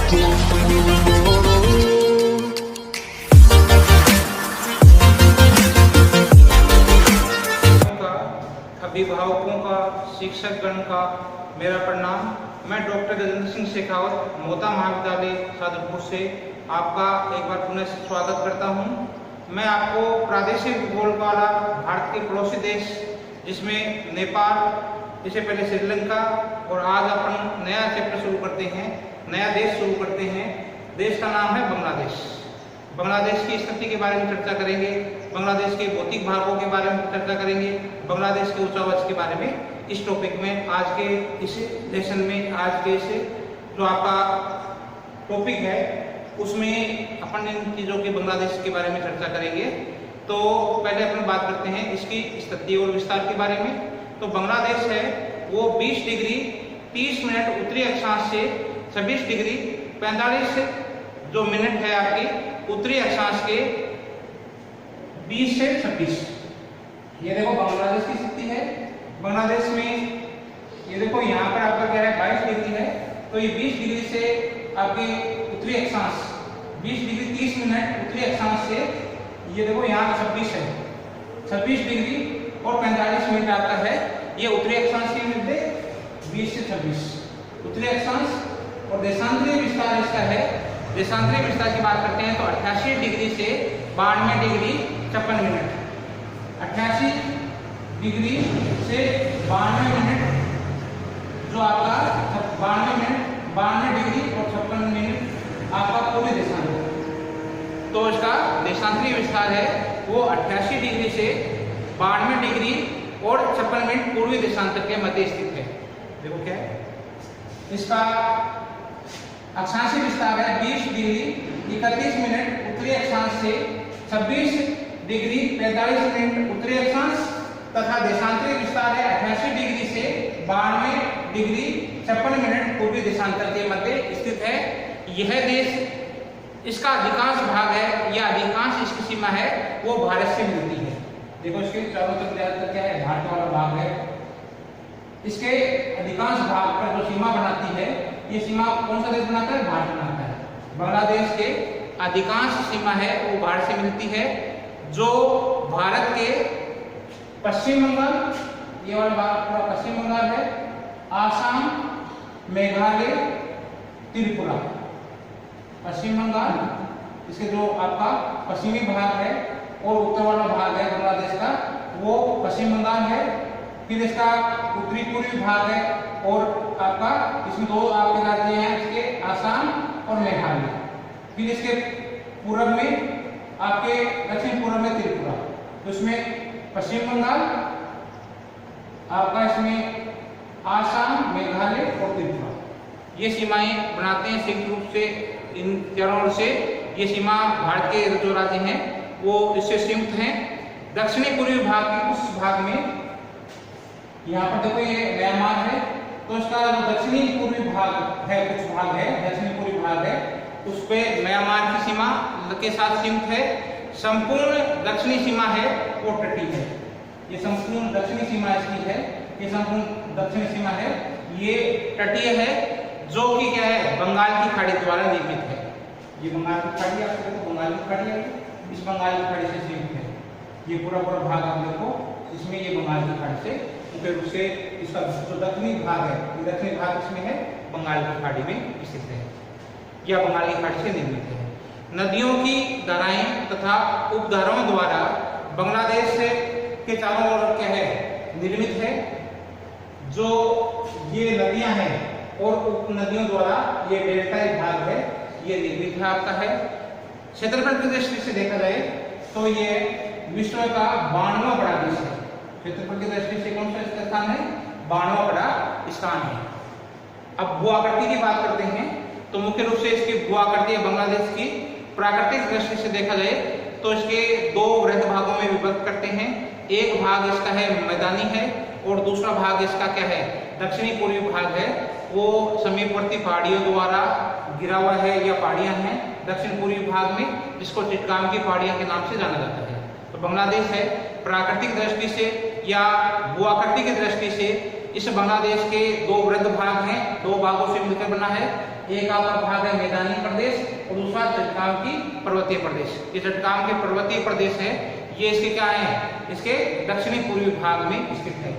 अभिभावकों का, शिक्षक गण का मेरा प्रणाम। मैं डॉक्टर गजेंद्र सिंह शेखावत मोता महाविद्यालय सादुलपुर से आपका एक बार पुनः स्वागत करता हूं। मैं आपको प्रादेशिक भूगोल वाला भारत के पड़ोसी देश जिसमें नेपाल, इससे पहले श्रीलंका और आज अपन नया चैप्टर शुरू करते हैं, नया देश शुरू करते हैं। देश का नाम है बांग्लादेश। बांग्लादेश की स्थिति के बारे में चर्चा करेंगे, बांग्लादेश के भौतिक भागों के बारे में चर्चा करेंगे, बांग्लादेश के उच्चावच के बारे में। इस टॉपिक में आज के इस सेशन में, आज के इस जो आपका टॉपिक है उसमें अपन इन चीज़ों के बांग्लादेश के बारे में चर्चा करेंगे। तो पहले अपन बात करते हैं इसकी स्थिति और विस्तार के बारे में। तो बांग्लादेश है वो 20 डिग्री 30 मिनट उत्तरी अक्षांश से 26 डिग्री 45 जो मिनट है आपकी उत्तरी अक्षांश के 20 से 26। ये देखो बांग्लादेश की स्थिति है। बांग्लादेश में ये देखो यहाँ पर आपका क्या है 22 डिग्री है, तो ये 20 डिग्री से आपके उत्तरी अक्षांश 20 डिग्री 30 मिनट उत्तरी अक्षांश से ये देखो यहाँ 26 है, 26 डिग्री और 45 मिनट आपका है। ये उत्तरी अक्षांश के मध्य 20 से 26 उत्तरी अक्षांश। और देशांतरीय विस्तार इसका है, देशांतरीय विस्तार की बात करते हैं तो 88 डिग्री से 92 डिग्री 56 मिनट, 88 डिग्री से 92 मिनट जो आपका 92 मिनट 92 डिग्री और 56 मिनट आपका पूरे देशांतर। तो इसका देशांतरीय विस्तार है वो 88 डिग्री से 92 डिग्री और 56 मिनट पूर्वी देशांतर के मध्य स्थित है। देखो क्या है इसका अक्षांशीय विस्तार है 20 डिग्री 31 मिनट उत्तरी अक्षांश से 26 डिग्री 45 मिनट उत्तरी अक्षांश तथा देशांतरीय विस्तार है 88 डिग्री से 92 डिग्री 56 मिनट पूर्वी देशांतर के मध्य स्थित है। यह देश इसका अधिकांश भाग है या अधिकांश इसकी सीमा है वो भारत से मिलती है। देखो इसके चारों तरफ ज्यादातर क्या है भारत वाला भाग है। इसके अधिकांश भाग पर जो सीमा बनाती है ये सीमा कौन सा देश बनाता है? भारत बनाता है। बांग्लादेश के अधिकांश सीमा है वो भारत से मिलती है, जो भारत के पश्चिम बंगाल, ये वाला भाग पूरा पश्चिम बंगाल है, आसाम, मेघालय, त्रिपुरा, पश्चिम बंगाल, इसके जो आपका पश्चिमी भाग है और उत्तर वाला भाग है बांग्लादेश का वो पश्चिम बंगाल है। फिर इसका उत्तरी पूर्वी भाग है और आपका इसमें दो आपके राज्य हैं इसके आसाम और मेघालय। फिर इसके पूर्व में आपके दक्षिण पूर्व में त्रिपुरा, तो इसमें पश्चिम बंगाल आपका, इसमें आसाम, मेघालय और त्रिपुरा ये सीमाएं बनाते हैं संयुक्त रूप से। इन चारों ओर से ये सीमा भारत के जो राज्य हैं वो इससे संयुक्त हैं। दक्षिणी पूर्वी भाग के उस भाग में यहाँ पर देखो ये म्यांमार है, तो इसका जो दक्षिणी पूर्वी भाग है, कुछ भाग है दक्षिणी पूर्वी भाग है, उस पे म्यांमार की सीमा के साथ संयुक्त है। संपूर्ण दक्षिणी सीमा है वो तटीय है। ये संपूर्ण दक्षिणी सीमा इसकी है, ये संपूर्ण दक्षिणी सीमा है, ये तटीय है जो कि क्या है बंगाल की खाड़ी द्वारा निर्मित है। ये बंगाल की खाड़ी आप देखो, बंगाल की खाड़ी है, इस बंगाल की खाड़ी से संयुक्त है। ये पूरा पूरा भाग आप देखो, इसमें ये बंगाल की खाड़ी से मुख्य रूप से इसका जो दक्षिणी भाग है, ये दक्षिणी भाग इसमें है बंगाल की खाड़ी में स्थित है या बंगाल की खाड़ी से निर्मित है। नदियों की धाराएं तथा उपधाराओं द्वारा बांग्लादेश के चारों ओर क्या है निर्मित है। जो ये नदियां हैं और उप नदियों द्वारा ये डेल्टाई भाग है ये निर्मित है आपका है। क्षेत्रफल की दृष्टि से देखा जाए तो ये विश्व का 92वां बड़ा देश है। क्षेत्रफल की दृष्टि से कौन सा स्थान है? 92वां बड़ा स्थान है। अब भू आकृति की बात करते हैं तो मुख्य रूप से इसकी भू आकृति बांग्लादेश की प्राकृतिक दृष्टि से देखा जाए तो इसके दो वृहद भागों में विभक्त करते हैं। एक भाग इसका है मैदानी है और दूसरा भाग इसका क्या है दक्षिणी पूर्वी भाग है, वो समीपवर्ती पहाड़ियों द्वारा घिरा हुआ है या पहाड़ियां हैं दक्षिण पूर्वी भाग में, जिसको चिटगांव की पहाड़ियां के नाम से जाना जाता है। तो बांग्लादेश है प्राकृतिक दृष्टि से या भू आकृति की दृष्टि से इस बांग्लादेश के दो वृहद भाग हैं, दो भागों से मिलकर बना है। एक आपका भाग है मैदानी प्रदेश और दूसरा चट्टान की पर्वतीय प्रदेश। ये चट्टान के पर्वतीय प्रदेश है, ये इसके क्या है, इसके दक्षिणी पूर्वी भाग में स्थित है।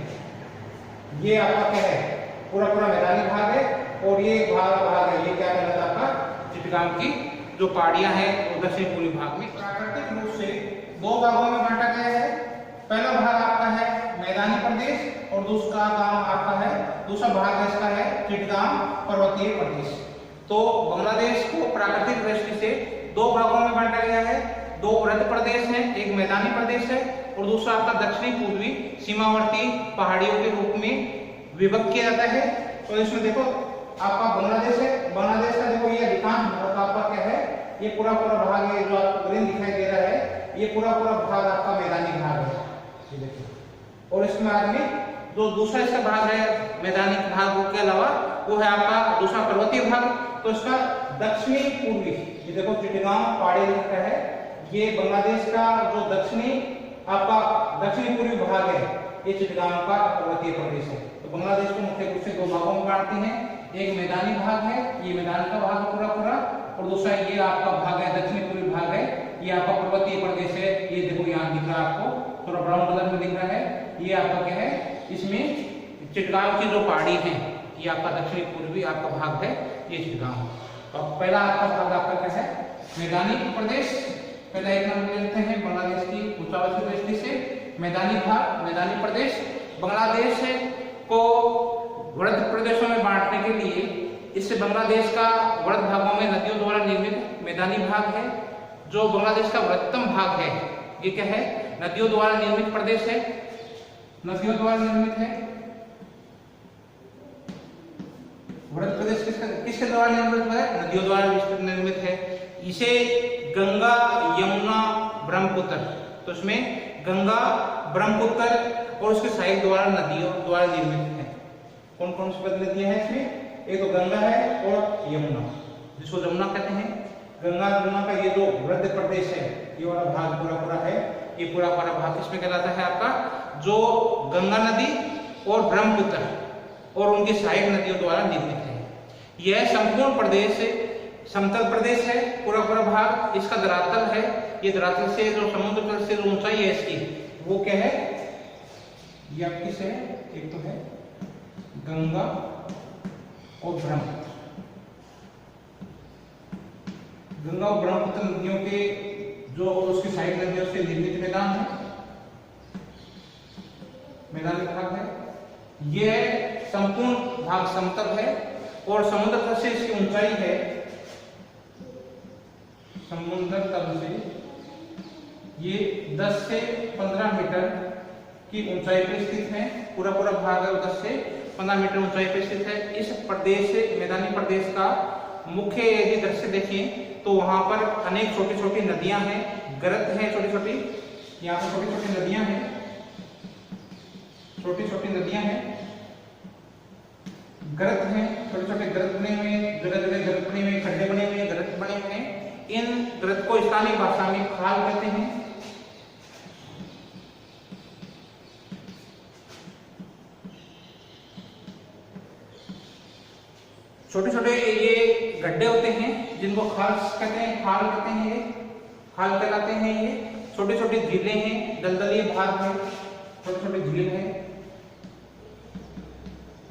ये आपका क्या है, पूरा मैदानी भाग है और ये भाग है, ये क्या कहलाता है आपका चिटगांव की जो पहाड़ियां हैं वो दक्षिणी पूर्वी भाग में। प्राकृतिक रूप से दो भागों में बांटा गया है। पहला भाग आपका है मैदानी प्रदेश और दूसरा भाग इसका है चिटगांव पर्वतीय प्रदेश। तो बांग्लादेश को प्राकृतिक दृष्टि से दो भागों में बांटा गया है। दो वृहद प्रदेश हैं, एक मैदानी प्रदेश है और दूसरा आपका दक्षिणी पूर्वी सीमावर्ती पहाड़ियों के रूप में विभक्त किया जाता है। तो इसमें देखो आपका बांग्लादेश है, बांग्लादेश का देखो ये अधिकांश भाग आपका क्या है, ये पूरा भाग, ये जो आपको ग्रीन दिखाई दे रहा है, ये पूरा भाग आपका मैदानी भाग है, ये देखिए। और इसमें आदमी जो दूसरा इसका भाग है मैदानी भाग के अलावा वो है आपका दूसरा पर्वतीय भाग। तो इसका दक्षिणी पूर्वी, ये देखो चिटगांव पहाड़ी लिखा है, ये बांग्लादेश का जो दक्षिणी पूर्वी भाग है, ये चिटगांव का पर्वतीय प्रदेश है। तो बांग्लादेश को मुख्य रूप से दो भागों में बांटते हैं, एक मैदानी भाग है, ये मैदान का भाग पूरा और दूसरा ये आपका भाग है दक्षिणी पूर्वी भाग है, ये आपका पर्वतीय प्रदेश है। ये देखो यहाँ दिख रहा है आपको, थोड़ा ब्राउन कलर में दिख रहा है, ये आपका क्या है, इसमें चिटगांव की जो पहाड़ी है ये आपका दक्षिणी पूर्वी आपका भाग है, ये चिटगांव। तो पहला आपका भाग आपका क्या है, मैदानी प्रदेश। पहला एक नंबर लेते हैं बांग्लादेश की ऊंचाई की दृष्टि से मैदानी भाग, मैदानी प्रदेश। बांग्लादेश को वृहद प्रदेशों में बांटने के लिए इससे बांग्लादेश का वृहद भागों में नदियों द्वारा निर्मित मैदानी भाग है। जो बांग्लादेश का वृहत्तम भाग है ये क्या है, नदियों द्वारा निर्मित प्रदेश है, नदियों द्वारा निर्मित है। वृहद प्रदेश किसके द्वारा निर्मित है, नदियों द्वारा निर्मित है। इसे गंगा यमुना ब्रह्मपुत्र, तो इसमें गंगा ब्रह्मपुत्र और उसके सहायक द्वारा नदियों द्वारा निर्मित है। कौन कौन सी नदियां हैं इसमें, एक तो गंगा है और यमुना, जिसको जमुना कहते हैं। गंगा यमुना का ये जो वृहद प्रदेश है, ये वाला भाग पूरा है, ये पूरा भाग किसमें कहलाता है आपका, जो गंगा नदी और ब्रह्मपुत्र और उनकी सहायक नदियों द्वारा निर्मित है। यह संपूर्ण प्रदेश समतल प्रदेश है, पूरा भाग। इसका धरातल है, ये धरातल से जो समुद्र तल से जो ऊंचाई है इसकी, वो क्या है, ये आपकी से एक तो है गंगा और ब्रह्मपुत्र। गंगा और ब्रह्मपुत्र नदियों के जो उसकी सहायक नदियों से निर्मित मैदान है, मैदानी भाग है। यह संपूर्ण भाग समतल है और समुद्र तल से इसकी ऊंचाई है, समुद्र तल से ये 10 से 15 मीटर की ऊंचाई पर स्थित है। पूरा भाग है 10 से 15 मीटर ऊंचाई पर स्थित है। इस प्रदेश मैदानी प्रदेश का मुख्य यदि दृश्य देखें तो वहां पर अनेक छोटी नदियां हैं, गरत हैं छोटी, यहाँ पर छोटी नदियां हैं, छोटी नदियां हैं, गरत हैं, छोटे गरत बने हुए हैं, जगह गरत बने हुए, खड्डे बने हुए, गरत बने हुए हैं। इन गरत को स्थानीय भाषा में खाल कहते हैं। छोटे ये गड्ढे होते हैं जिनको खाल कहते हैं, ये खाल कहलाते हैं। ये छोटी झीलें हैं, दलदली भाग में छोटी झील है,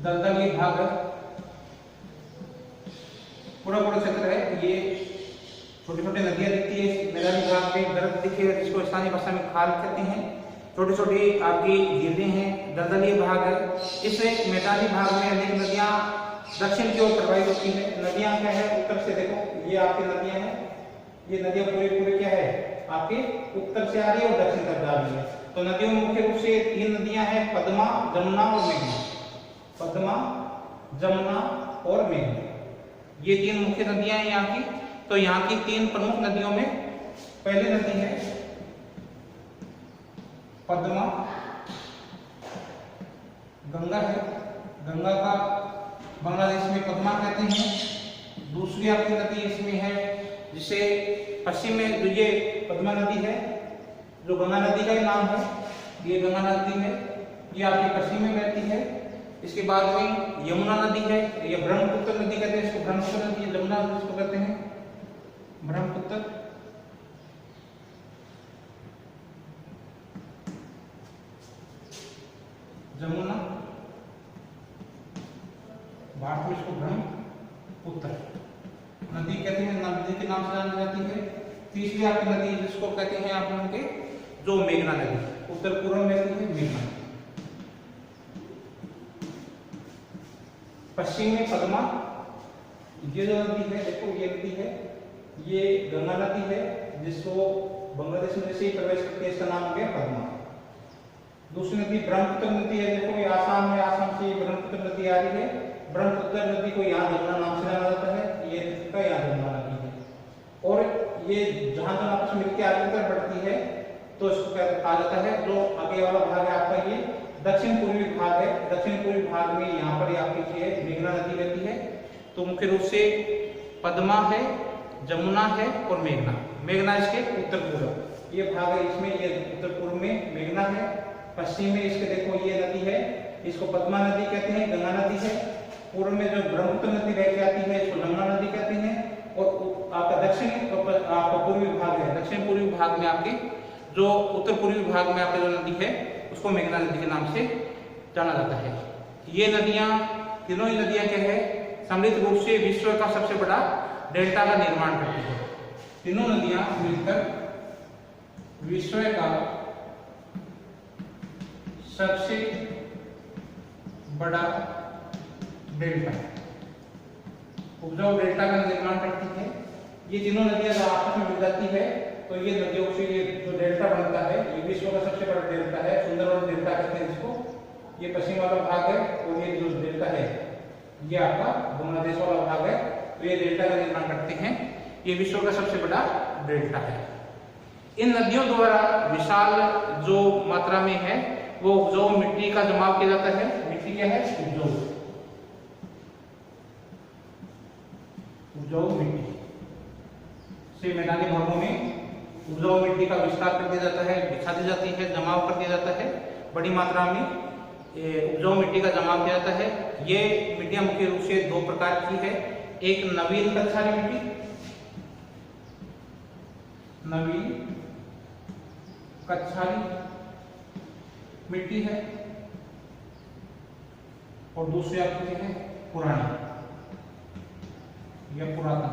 दलदली भाग है, पूरा क्षेत्र है। ये छोटी नदियां दिखती है मैदानी भाग में, गरत दिखे जिसको स्थानीय भाषा में खाल कहते हैं। छोटी आपकी झीलें हैं, दलदली भाग है। इस मैदानी भाग में अनेक नदियां दक्षिण की ओर प्रवाहित होती है। नदियां क्या है, उत्तर से देखो, ये आपकी नदियां हैं, ये नदियां पूरे क्या है आपके उत्तर से आ रही है और दक्षिण तक जा रही है। तो नदियों में मुख्य रूप से 3 नदियां हैं, पद्मा, जमुना और मेघना। पद्मा, जमुना और मेघना, ये 3 मुख्य नदियां हैं यहाँ की। तो यहाँ की 3 प्रमुख नदियों में पहली नदी है पद्मा, गंगा है, गंगा का बांग्लादेश में पद्मा कहते हैं। दूसरी आपकी नदी इसमें है जिसे पश्चिम में, जो ये पद्मा नदी है, जो गंगा नदी का नाम है, ये गंगा नदी है, ये आपके पश्चिम में बहती है। इसके बाद में यमुना नदी है, ये ब्रह्मपुत्र नदी कहते हैं इसको, ब्रह्मपुत्र नदी, जमुना नदी इसको कहते हैं ब्रह्मपुत्र। जमुना, भारत में इसको ब्रह्मपुत्र नदी कहते हैं, नदी के नाम से जानी जाती है। तीसरी आपकी नदी जिसको कहते हैं आप लोगों के जो मेघना नदी, उत्तर पूर्व में रहती है मेघना। पश्चिम में पद्मा, ये जो नदी है देखो ये नदी है, ये गंगा नदी है जिसको बांग्लादेश में से ही प्रवेश करती है, इसका नाम हो गया पद्मा। दूसरी नदी ब्रह्मपुत्र नदी है, देखो ये आसाम में, आसाम से ब्रह्मपुत्र नदी आ रही है। ब्रह्मपुत्र नदी को यहाँ जमुना नाम से जाना जाता है, ये का यहाँ जमुना नदी है। और ये जहां जहां आपस में मिलकर आगे तक बढ़ती है तो इसको क्या कहा जाता है, जो आगे वाला भाग है आपका ये दक्षिण पूर्वी भाग है। दक्षिण पूर्वी भाग में यहाँ पर आपकी ये मेघना नदी बहती है। तो मुख्य रूप से पद्मा है, जमुना है और मेघना। मेघना इसके उत्तर पूर्व ये भाग है, इसमें ये उत्तर पूर्व में मेघना है। पश्चिम में इसके देखो ये नदी है, इसको पद्मा नदी कहते हैं, गंगा नदी है। पूर्व में जो ब्रह्मपुत्र नदी बह के आती है इसको यमुना नदी कहते हैं। और आपका दक्षिण आपका पूर्वी भाग है, दक्षिण पूर्वी भाग में आपके जो उत्तर पूर्वी भाग में आपकी जो नदी है उसको मेघना नदी के नाम से जाना जाता है। ये नदियां, तीनों ही नदियां क्या है, सम्मिलित रूप से विश्व का सबसे बड़ा डेल्टा का निर्माण करती है। तीनों नदियां मिलकर विश्व का सबसे बड़ा डेल्टा, उपजाऊ डेल्टा का निर्माण करती है। ये तीनों नदियां जब आपस में मिल जाती है तो ये नदियों से ये जो डेल्टा बनता है ये विश्व का सबसे बड़ा डेल्टा है, सुंदरवन डेल्टा कहते हैं इसको। ये पश्चिम वाला भाग है और ये जो डेल्टा है ये आपका बांग्लादेश वाला भाग है। तो ये डेल्टा का निर्माण करते हैं, ये विश्व का सबसे बड़ा डेल्टा है। इन नदियों द्वारा विशाल जो मात्रा में है वो उपजाऊ मिट्टी का जमाव किया जाता है। मिट्टी क्या है, उपजाऊ मिट्टी से मैदानी भागों में उपजाऊ मिट्टी का विस्तार कर दिया जाता है, बिछा दी जाती है, जमाव कर दिया जाता है। बड़ी मात्रा में उपजाऊ मिट्टी का जमाव किया जाता है। ये मिट्टियां मुख्य रूप से दो प्रकार की है, एक नवीन कक्षारी मिट्टी, नवीन कक्षारी मिट्टी है, और दूसरी आपकी है पुरानी या पुरातन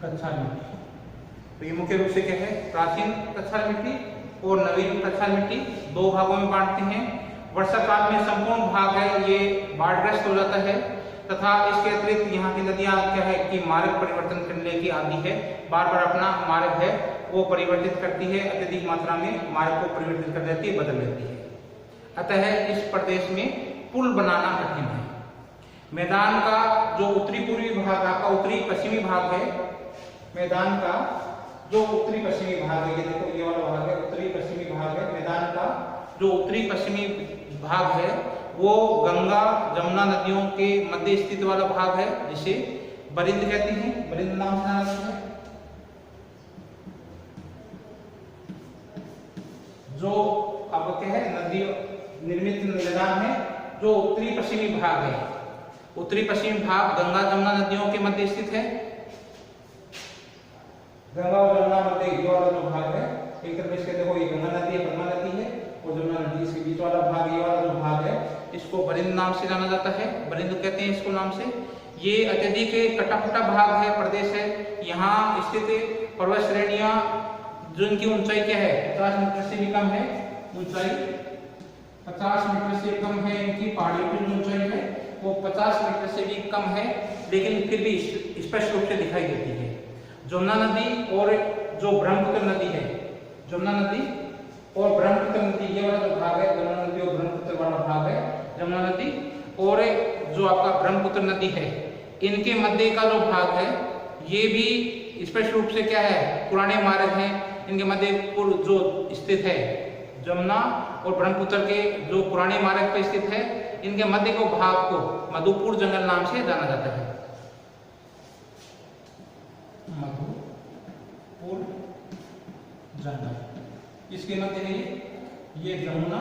कक्षारी मिट्टी। तो ये मुख्य रूप से क्या है, प्राचीन कक्षारी मिट्टी और नवीन कक्षारी मिट्टी दो भागों में बांटते हैं। वर्षा काल में संपूर्ण भाग है ये बाढ़ग्रस्त हो जाता है, तथा इसके अतिरिक्त यहाँ की नदियां क्या है कि मार्ग परिवर्तन करने की आदि है, बार बार अपना मार्ग है वो परिवर्तित करती है, अत्यधिक मात्रा में मार्ग को परिवर्तित कर देती है, बदल देती है। अतः इस प्रदेश में पुल बनाना कठिन है। मैदान का जो उत्तरी पूर्वी भाग आपका उत्तरी पश्चिमी भाग है, मैदान का जो उत्तरी पश्चिमी भाग है, ये देखो ये वाला भाग है उत्तरी पश्चिमी भाग है। मैदान का जो उत्तरी पश्चिमी भाग है वो गंगा जमुना नदियों के मध्य स्थित वाला भाग है, जिसे बरिंद कहते हैं, बरिंद नाम से जाना जाता है। जो आपको क्या है, नदी निर्मित मैदान है जो उत्तरी पश्चिमी भाग है। उत्तरी पश्चिमी भाग गंगा जमुना नदियों के मध्य स्थित है। गंगा और जमुना मध्य ये वाला जो भाग है, एक तरफ इसके देखो ये गंगा नदी है, पद्मा नदी है, और जमुना नदी इसके बीच वाला भाग, ये वाला जो भाग है इसको बरिंद नाम से जाना जाता है, बरिंद कहते हैं इसको नाम से। ये अत्यधिक कटा फटा भाग है, प्रदेश है। यहाँ स्थित पर्वत श्रेणियां जिनकी ऊंचाई क्या है 50 मीटर से भी कम है, ऊंचाई 50 मीटर से कम है, इनकी पहाड़ियों की ऊंचाई है वो 50 मीटर से भी कम है, लेकिन फिर भी स्पष्ट रूप से दिखाई देती है। जमुना नदी और जो ब्रह्मपुत्र नदी है, जमुना नदी और ब्रह्मपुत्र नदी ये वाला जो भाग है, जमुना नदी और ब्रह्मपुत्र वाला भाग है, जमुना नदी और जो आपका ब्रह्मपुत्र नदी है, इनके मध्य का जो भाग है ये भी स्पष्ट रूप से क्या है, पुराने मार्ग हैं, इनके मध्य जो स्थित है जमुना और ब्रह्मपुत्र के जो पुराने मार्ग पर स्थित है, इनके मध्य को भाग को मधुपुर जंगल नाम से जाना जाता है। मधुपुर जंगल इसके मध्य है ये जमुना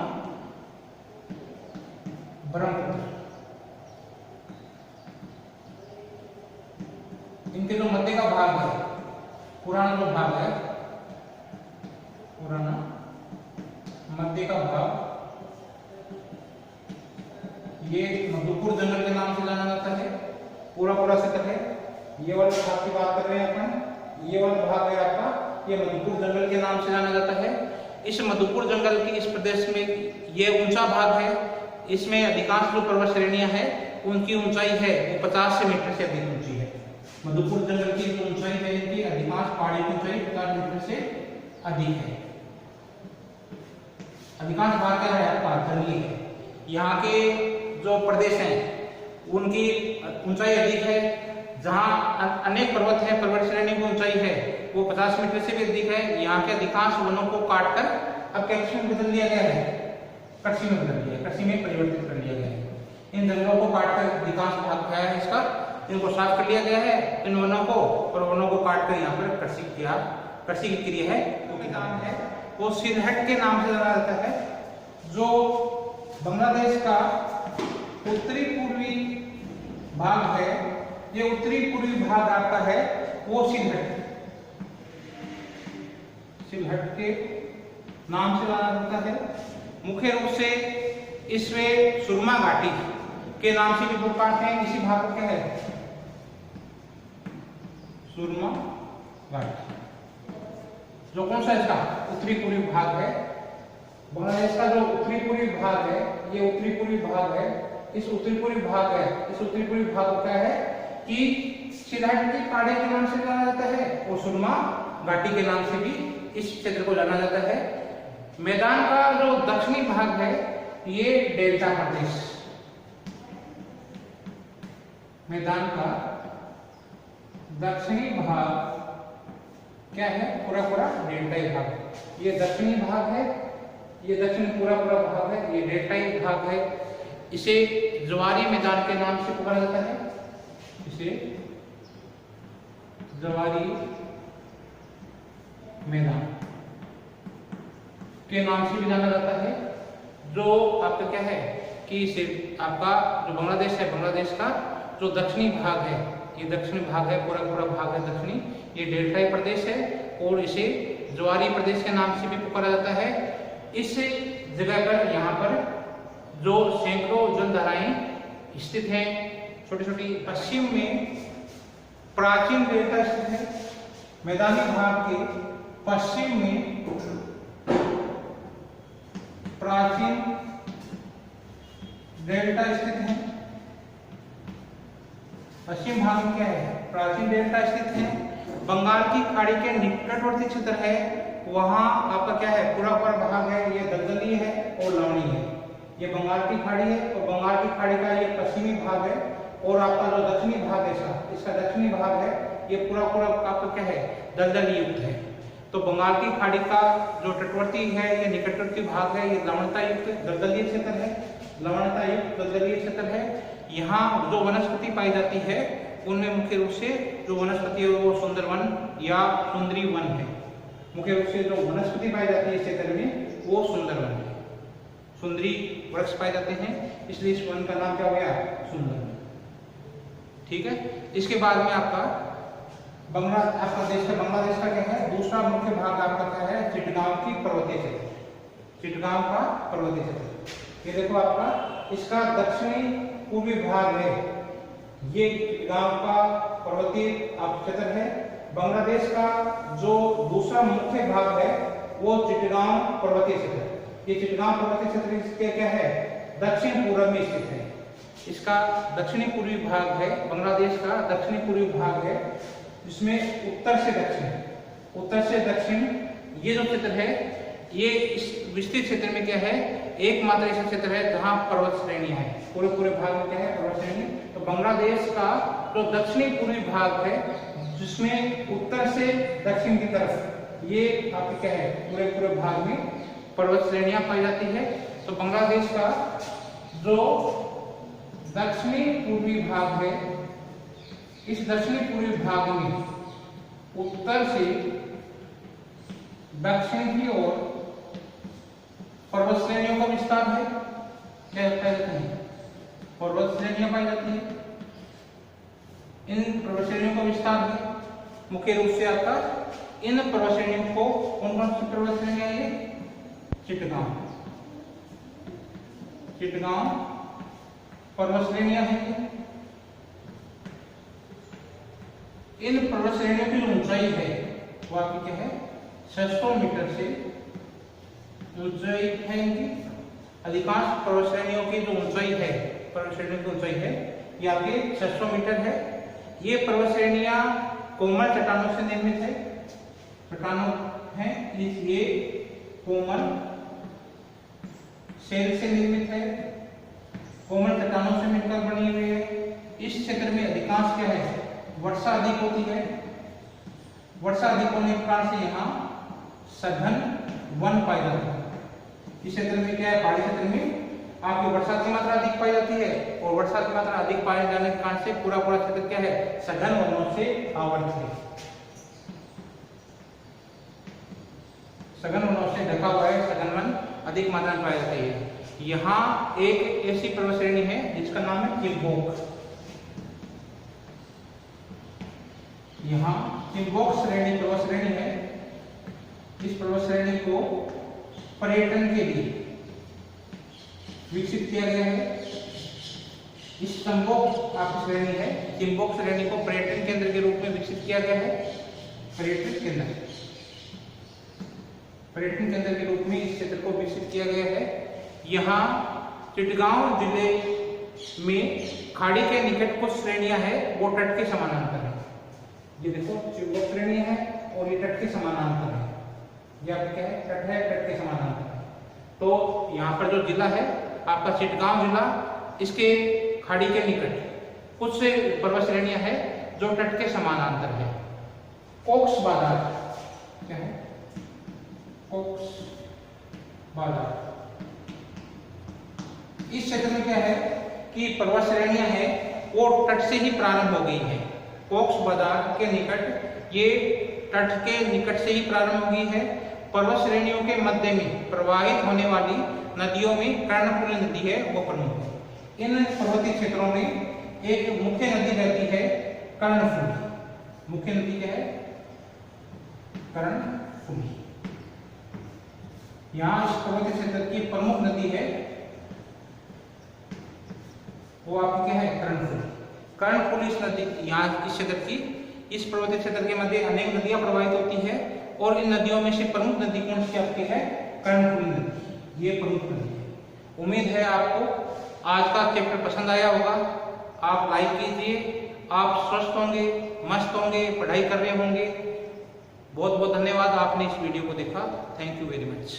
ब्रह्मपुत्र। इनके जो मध्य का भाग है, पुराना जो भाग है, पुराना मध्य का भाग, ये मधुपुर जंगल के नाम से जाना जाता है। पूरा पूरा क्षेत्र है, ये वाला भाग की बात कर रहे हैं अपन, ये वाला भाग है आपका, ये मधुपुर जंगल के नाम से जाना जाता है। इस मधुपुर जंगल की इस प्रदेश में ये ऊंचा भाग है, इसमें अधिकांश जो पर्वत श्रेणियां हैं उनकी ऊंचाई है वो 50 मीटर से अधिक ऊंची है। मधुपुर जंगल की जो ऊंचाई है, इनकी अधिकांश पहाड़ी की ऊंचाई 50 मीटर से अधिक है। अधिकांश भाग क्या है आपका जंगली है। यहाँ के जो प्रदेश हैं उनकी ऊंचाई अधिक है, जहाँ अनेक पर्वत है, पर्वत श्रेणी की ऊंचाई है वो 50 मीटर से भी अधिक है। यहाँ के अधिकांश वनों को काटकर अब कृषि में बदल दिया गया है, कृषि में बदल दिया, कृषि में परिवर्तित कर लिया गया है। इन जंगलों को काटकर अधिकांश भाग क्या है इसका, इनको साफ कर लिया गया है इन वनों को, और वनों को काटकर यहाँ पर कृषि की क्रिया है वो किसान है वो सिरहट के नाम से जाना जाता है। जो बांग्लादेश का उत्तरी पूर्वी भाग है, ये उत्तरी पूर्वी भाग आपका है वो सिलहट के नाम से जाना जाता है। मुख्य रूप से इसमें सुरमा घाटी के नाम से भी पुकारते हैं। इसी भाग को क्या है, सुरमा घाटी, जो कौन सा इसका उत्तरी पूर्वी भाग है। बांग्लादेश का जो उत्तरी पूर्वी भाग है, ये उत्तरी पूर्वी भाग है, इस उत्तरी पूर्वी भाग है, इस उत्तरी पूर्वी भाग को क्या है कि सिलहट की पहाड़ी के नाम से जाना जाता है और सुरमा घाटी के नाम से भी इस क्षेत्र को जाना जाता है। मैदान का जो दक्षिणी भाग है ये डेल्टा प्रदेश, मैदान का दक्षिणी भाग क्या है, पूरा पूरा डेल्टाई भाग। ये दक्षिणी भाग है, ये दक्षिण पूरा पूरा भाग है, ये डेल्टाई भाग है। इसे ज्वारी मैदान के नाम से पुकारा जाता है, इसे ज्वारी मैदान के नाम से भी जाना जाता है। जो आपका क्या है कि आपका जो बांग्लादेश है, बांग्लादेश का जो दक्षिणी भाग है, ये दक्षिणी भाग है, पूरा पूरा भाग है दक्षिणी, ये डेल्टाई प्रदेश है और इसे ज्वारी प्रदेश के नाम से भी पुकारा जाता है। इस जगह पर यहाँ पर जो सैकड़ों जलधाराएं स्थित हैं, छोटी छोटी। पश्चिम में प्राचीन डेल्टा स्थित है, मैदानी भाग के पश्चिम में प्राचीन डेल्टा स्थित है। पश्चिम भाग में क्या है, प्राचीन डेल्टा स्थित है। बंगाल की खाड़ी के निकटवर्ती क्षेत्र है, वहां आपका क्या है, पूरा पूरा भाग है ये दलदली है और लवणीय है। ये बंगाल की खाड़ी है और बंगाल की खाड़ी का ये पश्चिमी भाग है और आपका जो दक्षिणी भाग है इसका दक्षिणी भाग है ये पूरा पूरा आपका क्या है, दलदल युक्त है। तो बंगाल की खाड़ी का जो तटवर्ती है, ये निकटवर्ती भाग है, ये लवणता युक्त दलदलीय क्षेत्र है, लवणता युक्त दलदलीय क्षेत्र है। यहाँ जो वनस्पति पाई जाती है उनमें मुख्य रूप से जो वनस्पति है वो सुंदरवन या सुंदरी वन है। मुख्य रूप से जो वनस्पति पाई जाती है इस क्षेत्र में वो सुंदरवन है, सुंदरी वृक्ष पाए जाते हैं, इसलिए इस वन का नाम क्या हो गया, सुंदरवन। ठीक है। इसके बाद में आपका बांग्लादेश का क्या है, दूसरा मुख्य भाग आपका क्या है, चिटगांव की पर्वतीय क्षेत्र, चिटगांव का पर्वतीय क्षेत्र। ये देखो आपका इसका दक्षिणी पूर्वी भाग है, ये चिटगांव का पर्वतीय क्षेत्र है। बांग्लादेश का जो दूसरा मुख्य भाग है वो चिटगांव पर्वतीय क्षेत्र। ये चिटगांव पर्वतीय क्षेत्र इसके क्या है, दक्षिण पूर्व में स्थित है। इसका दक्षिणी पूर्वी भाग है, बांग्लादेश का दक्षिणी पूर्वी भाग है, जिसमें उत्तर से दक्षिण ये जो क्षेत्र है ये इस विस्तृत क्षेत्र में क्या है, एकमात्र ऐसा क्षेत्र है जहां पर्वत श्रेणियां हैं। पूरे पूरे भाग में क्या है, पर्वत श्रेणी। तो बांग्लादेश का जो दक्षिणी पूर्वी भाग है जिसमें उत्तर से दक्षिण की तरफ ये आपके क्या है, पूरे पूरे भाग में पर्वत श्रेणियां पाई जाती है। तो बांग्लादेश का जो दक्षिणी पूर्वी भाग है, इस दक्षिणी पूर्वी भाग में उत्तर से दक्षिण की ओर पर्वत श्रेणियों का विस्तार है। क्या कहते हैं, पर्वत श्रेणियां पाई जाती है। इन पर्वत श्रेणियों का विस्तार है मुख्य रूप से आपका इन पर्वत श्रेणियों को कौन कौन सी पर्वत श्रेणियां ये चिटगांव पर्वत श्रेणियां हैं। इन पर्वत श्रेणियों की जो ऊंचाई है वो आपकी क्या है 600 मीटर से ऊंचाई है इनकी। अधिकांश पर्वत श्रेणियों की जो ऊंचाई है ये आपके 600 मीटर है। ये पर्वत श्रेणियां कोमल चट्टानों से निर्मित है, इसलिए कोमल शैल से निर्मित है, कोमल चट्टानों से मिलकर बनी हुई है। इस क्षेत्र में अधिकांश क्या है वर्षा अधिक होती है। वर्षा अधिक होने के कारण से यहाँ सघन वन पाए जाते हैं। इस क्षेत्र में क्या है पहाड़ी क्षेत्र में आपकी वर्षा की मात्रा अधिक पाई जाती है और वर्षा की मात्रा अधिक पाए जाने के कारण से पूरा क्षेत्र क्या है सघन वनों से आवृत है, सघन वनों से ढका हुआ है, सघन वन अधिक मात्रा में पाई जाती है। यहाँ एक ऐसी पर्वत श्रेणी है जिसका नाम है किम्बोक। यहाँ किम्बोक श्रेणी पर्वत श्रेणी है। इस पर्वत श्रेणी को पर्यटन के लिए विकसित किया गया है। इस किम्बोक आपकी श्रेणी है, किम्बोक श्रेणी को पर्यटन केंद्र के रूप में विकसित किया गया है। पर्यटन केंद्र के रूप में इस क्षेत्र को विकसित किया गया है। यहाँ चिटगांव जिले में खाड़ी के निकट कुछ श्रेणियां है वो तट के समानांतर है। ये देखो किम्बोक श्रेणी है और ये तट के समानांतर है। ये आपका क्या है तट के समानांतर है। तो यहाँ पर जो जिला है आपका चिटगांव जिला, इसके खाड़ी के निकट कुछ से पर्वत श्रेणियां है जो तट के समानांतर है। कोक्स बाजार क्या है कोक्स बाजार, इस क्षेत्र में क्या है कि पर्वत श्रेणियां है वो तट से ही प्रारंभ हो गई है। कोक्स बाजार के निकट ये तट के निकट से ही प्रारंभ हो गई है। पर्वत श्रेणियों के मध्य में प्रवाहित होने वाली नदियों में कर्णफुली नदी है वो प्रमुख है। इन पर्वतीय क्षेत्रों में एक मुख्य नदी रहती है कर्णफुली। मुख्य नदी क्या है कर्णफुली। यहाँ इस पर्वतीय क्षेत्र की प्रमुख नदी है वो आपकी क्या है कर्णफुली। कर्णफुली इस नदी यहाँ इस क्षेत्र की इस पर्वतीय क्षेत्र के मध्य अनेक नदियां प्रवाहित होती है और इन नदियों में से प्रमुख नदी कौन सी आपकी है कर्णफुली नदी, ये प्रमुख नदी है। उम्मीद है आपको आज का चैप्टर पसंद आया होगा। आप लाइक कीजिए, आप स्वस्थ होंगे, मस्त होंगे, पढ़ाई कर रहे होंगे। बहुत बहुत धन्यवाद आपने इस वीडियो को देखा। Thank you very much.